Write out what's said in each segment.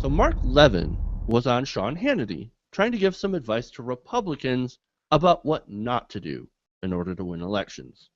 So Mark Levin was on Sean Hannity, trying to give some advice to Republicans about what not to do in order to win elections.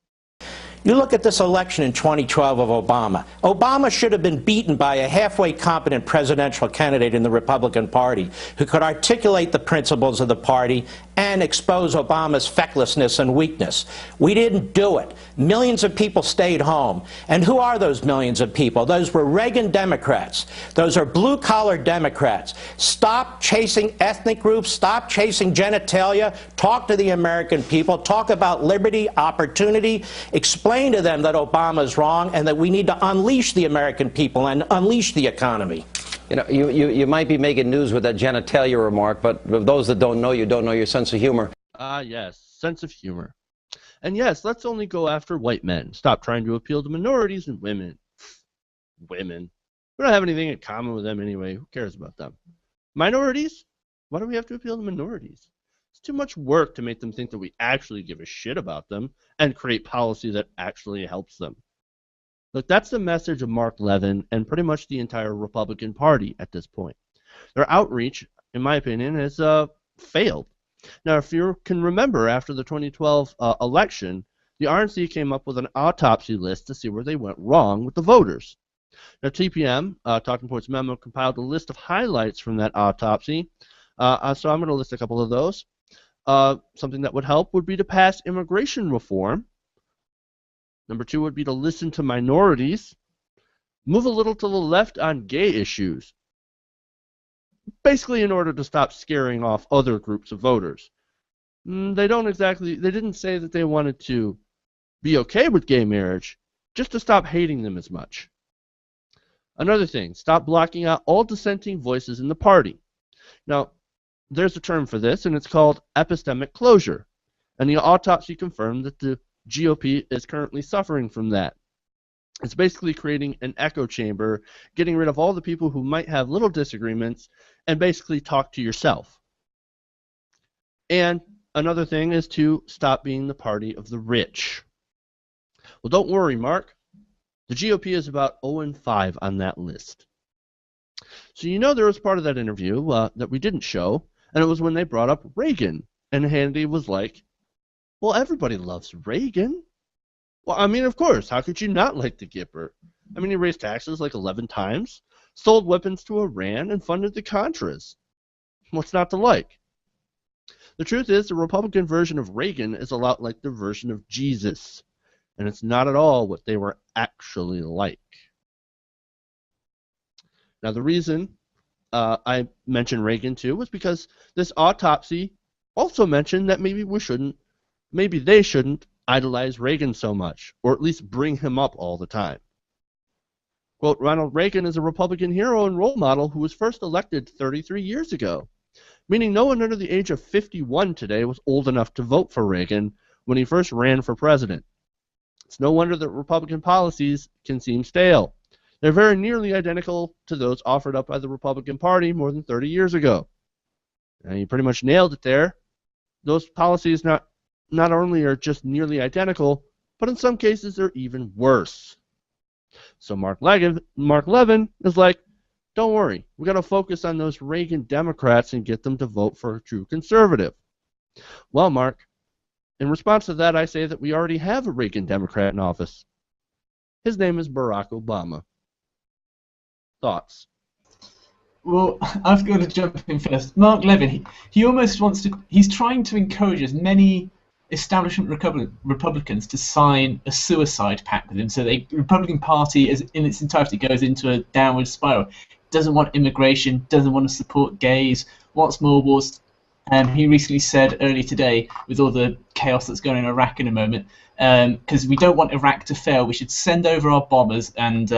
You look at this election in 2012 of Obama. Obama should have been beaten by a halfway competent presidential candidate in the Republican Party who could articulate the principles of the party and expose Obama's fecklessness and weakness. We didn't do it. Millions of people stayed home. And who are those millions of people? Those were Reagan Democrats. Those are blue-collar Democrats. Stop chasing ethnic groups. Stop chasing genitalia. Talk to the American people. Talk about liberty, opportunity. Explain to them that Obama is wrong and that we need to unleash the American people and unleash the economy. You know, you might be making news with that genitalia remark, but those that don't know you don't know your sense of humor. Yes, sense of humor. And yes, let's only go after white men. Stop trying to appeal to minorities and women. Women. We don't have anything in common with them anyway. Who cares about them? Minorities? Why do we have to appeal to minorities? It's too much work to make them think that we actually give a shit about them and create policy that actually helps them. Look, that's the message of Mark Levin and pretty much the entire Republican Party at this point. Their outreach, in my opinion, has failed. Now, if you can remember, after the 2012 election, the RNC came up with an autopsy list to see where they went wrong with the voters. Now, TPM, Talking Points Memo, compiled a list of highlights from that autopsy, so I'm going to list a couple of those. Something that would help would be to pass immigration reform. Number 2 would be to listen to minorities, move a little to the left on gay issues, basically in order to stop scaring off other groups of voters. They didn't say that they wanted to be okay with gay marriage, just to stop hating them as much. Another thing, stop blocking out all dissenting voices in the party. Now, there's a term for this, and it's called epistemic closure, and the autopsy confirmed that the GOP is currently suffering from that. It's basically creating an echo chamber, getting rid of all the people who might have little disagreements, and basically talk to yourself. And another thing is to stop being the party of the rich. Well, don't worry, Mark. The GOP is about 0-5 on that list. So you know there was part of that interview that we didn't show, and it was when they brought up Reagan, and Hannity was like, well, everybody loves Reagan. Well, I mean, of course. How could you not like the Gipper? I mean, he raised taxes like 11 times, sold weapons to Iran, and funded the Contras. What's not to like? The truth is, the Republican version of Reagan is a lot like the version of Jesus, and it's not at all what they were actually like. Now, the reason I mentioned Reagan, too, was because this autopsy also mentioned that maybe they shouldn't idolize Reagan so much, or at least bring him up all the time. Quote, Ronald Reagan is a Republican hero and role model who was first elected 33 years ago, meaning no one under the age of 51 today was old enough to vote for Reagan when he first ran for president. It's no wonder that Republican policies can seem stale. They're very nearly identical to those offered up by the Republican Party more than 30 years ago. Now, you pretty much nailed it there. Those policies not only are just nearly identical, but in some cases they're even worse. So Mark Levin is like, don't worry, we got to focus on those Reagan Democrats and get them to vote for a true conservative. Well, Mark, in response to that, I say that we already have a Reagan Democrat in office. His name is Barack Obama. Thoughts? Well, I've got to jump in first. Mark Levin, he almost wants to, he's trying to encourage as many establishment Republicans to sign a suicide pact with him, so the Republican Party in its entirety goes into a downward spiral. Doesn't want immigration, doesn't want to support gays, wants more wars. He recently said earlier today, with all the chaos that's going on in Iraq in a moment, because we don't want Iraq to fail, we should send over our bombers and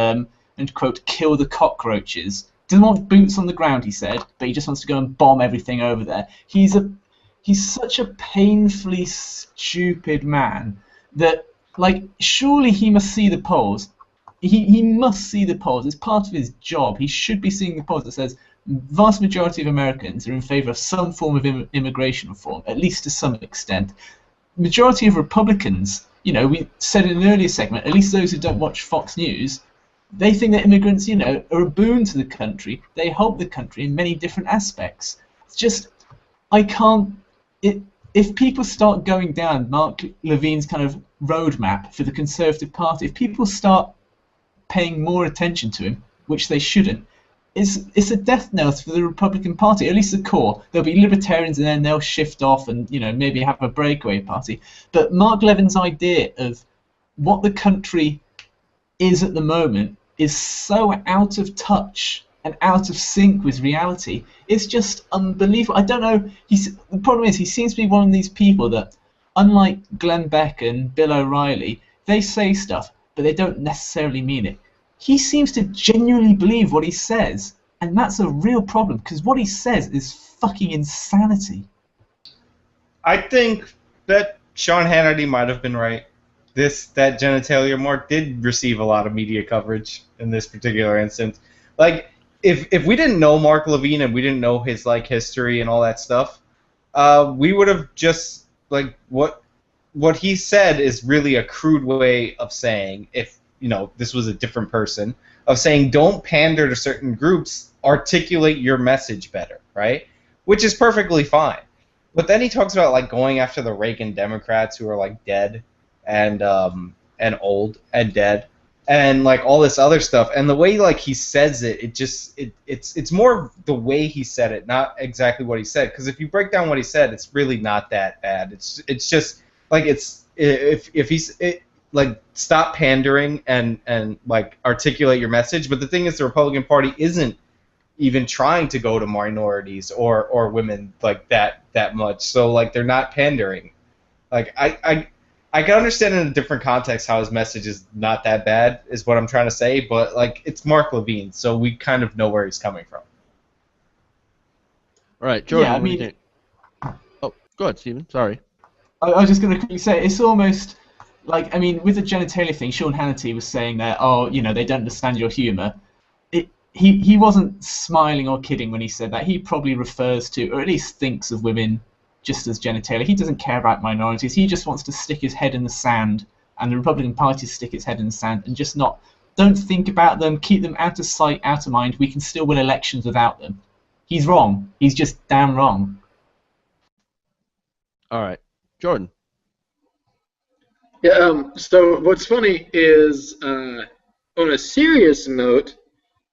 quote, kill the cockroaches. Doesn't want boots on the ground, he said, but he just wants to go and bomb everything over there. He's such a painfully stupid man that, like, surely he must see the polls. He must see the polls. It's part of his job. He should be seeing the polls that says vast majority of Americans are in favor of some form of immigration reform, at least to some extent. Majority of Republicans, you know, we said in an earlier segment, at least those who don't watch Fox News, they think that immigrants, you know, are a boon to the country. They help the country in many different aspects. It's just, I can't. If people start going down Mark Levin's kind of roadmap for the Conservative Party, if people start paying more attention to him, which they shouldn't, it's a death knell for the Republican Party, at least the core. There'll be libertarians and then they'll shift off and, you know, maybe have a breakaway party. But Mark Levin's idea of what the country is at the moment is so out of touch and out of sync with reality. It's just unbelievable. I don't know. The problem is he seems to be one of these people that, unlike Glenn Beck and Bill O'Reilly, they say stuff, but they don't necessarily mean it. He seems to genuinely believe what he says, and that's a real problem, because what he says is fucking insanity. I think that Sean Hannity might have been right. That genitalia mark did receive a lot of media coverage in this particular instance. Like, if we didn't know Mark Levin and we didn't know his like history and all that stuff, we would have just like what he said is really a crude way of saying, if you know this was a different person, of saying don't pander to certain groups, articulate your message better, right? Which is perfectly fine. But then he talks about like going after the Reagan Democrats who are like dead and old and dead and like all this other stuff, and the way like he says it's more the way he said it, not exactly what he said, because if you break down what he said, it's really not that bad. It's just like if he's like stop pandering and like articulate your message. But the thing is, the Republican Party isn't even trying to go to minorities or women like that much, so like they're not pandering. Like I can understand in a different context how his message is not that bad, is what I'm trying to say, but like it's Mark Levin, so we kind of know where he's coming from. All right, Jordan. Yeah, I what do you mean, think? Oh, go ahead, Stephen. Sorry. I was just going to quickly say, it's almost like, I mean, with the genitalia thing, Sean Hannity was saying that, oh, you know, they don't understand your humour. He wasn't smiling or kidding when he said that. He probably refers to, or at least thinks of women just as genitalia. He doesn't care about minorities. He just wants to stick his head in the sand, and the Republican Party stick its head in the sand, and just don't think about them, keep them out of sight, out of mind. We can still win elections without them. He's wrong. He's just damn wrong. All right, Jordan. Yeah. So what's funny is, on a serious note,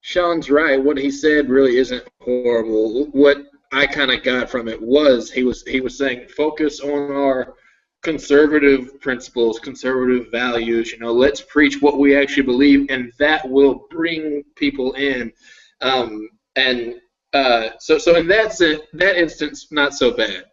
Sean's right. What he said really isn't horrible. What I kind of got from it was he was saying focus on our conservative principles, conservative values. You know, let's preach what we actually believe, and that will bring people in. So in that instance, not so bad.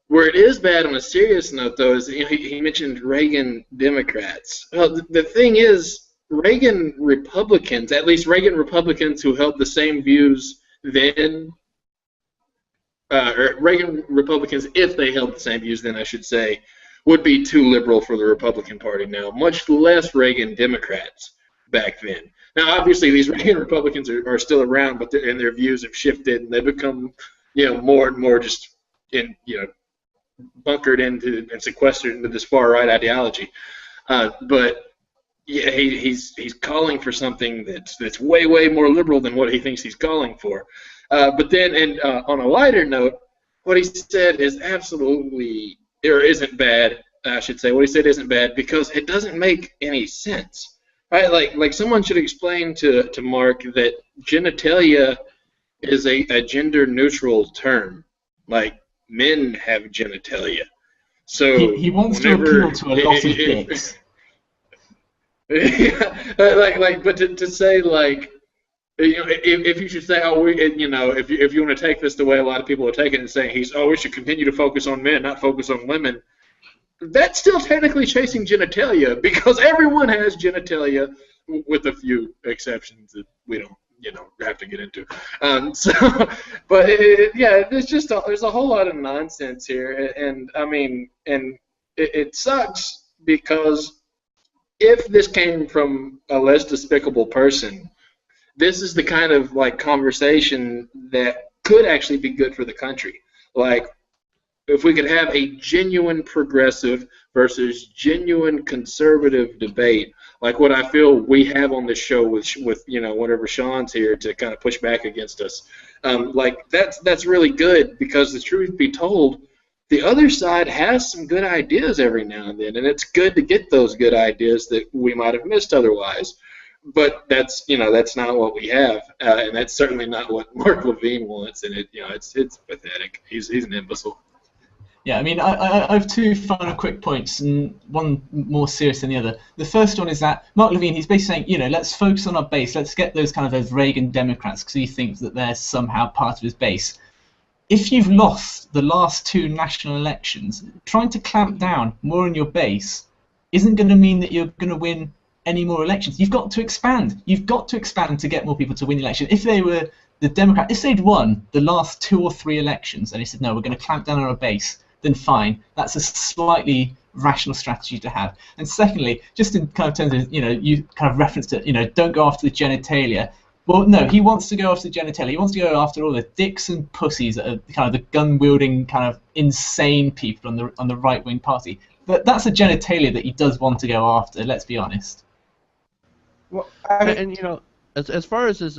Where it is bad on a serious note, though, is he mentioned Reagan Democrats. Well, the thing is, Reagan Republicans, at least Reagan Republicans who held the same views then, or Reagan Republicans, if they held the same views then, I should say, would be too liberal for the Republican Party now, much less Reagan Democrats back then. Now, obviously, these Reagan Republicans are still around, but their views have shifted, and they've become, more and more just bunkered into and sequestered into this far right ideology. But yeah, he's calling for something that's way more liberal than what he thinks he's calling for. But then, and on a lighter note, what he said is absolutely, or isn't bad, I should say. What he said isn't bad because it doesn't make any sense, right? Like someone should explain to Mark that genitalia is a gender-neutral term. Like, men have genitalia. So he wants to appeal to a lot of dicks. But to say like, if you should say, if you want to take this the way a lot of people are taking it and saying we should continue to focus on men, not focus on women, that's still technically chasing genitalia because everyone has genitalia, with a few exceptions that we don't have to get into. But there's a whole lot of nonsense here, and I mean, and it sucks because if this came from a less despicable person, this is the kind of like conversation that could actually be good for the country. Like, if we could have a genuine progressive versus genuine conservative debate, like what I feel we have on this show with whenever Sean's here to kind of push back against us, like that's really good, because the truth be told, the other side has some good ideas every now and then, and it's good to get those good ideas that we might have missed otherwise. But that's not what we have, and that's certainly not what Mark Levin wants, and it's pathetic. He's an imbecile. Yeah, I mean, I have two final quick points, and one more serious than the other. The first one is that Mark Levin, he's basically saying, let's focus on our base, let's get those Reagan Democrats, because he thinks that they're somehow part of his base. If you've lost the last two national elections, trying to clamp down more on your base isn't going to mean that you're going to win any more elections. You've got to expand. You've got to expand to get more people to win the election. If they were the Democrats, if they'd won the last 2 or 3 elections and they said, no, we're going to clamp down on our base, then fine. That's a slightly rational strategy to have. And secondly, just in kind of terms of, you kind of referenced it, don't go after the genitalia. Well, no, he wants to go after the genitalia. He wants to go after all the dicks and pussies that are kind of the gun-wielding, kind of insane people on the right-wing party. But that's a genitalia that he does want to go after. Let's be honest. Well, as far as his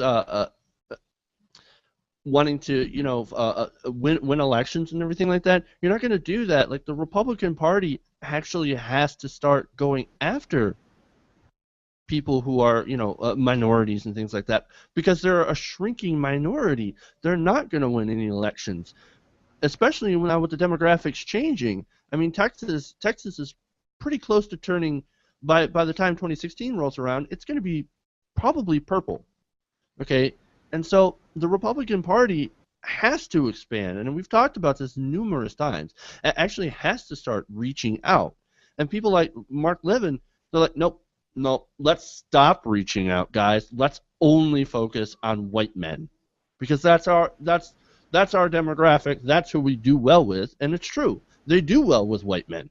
wanting to win elections and everything like that, you're not going to do that. Like, the Republican Party actually has to start going after people who are minorities and things like that, because they're a shrinking minority. They're not going to win any elections, especially now with the demographics changing. I mean, Texas is pretty close to turning, by the time 2016 rolls around, it's going to be probably purple. Okay, and so the Republican Party has to expand, and we've talked about this numerous times. It actually has to start reaching out. And people like Mark Levin, they're like, nope, let's stop reaching out, guys. Let's only focus on white men, because that's our demographic. That's who we do well with, and it's true. They do well with white men.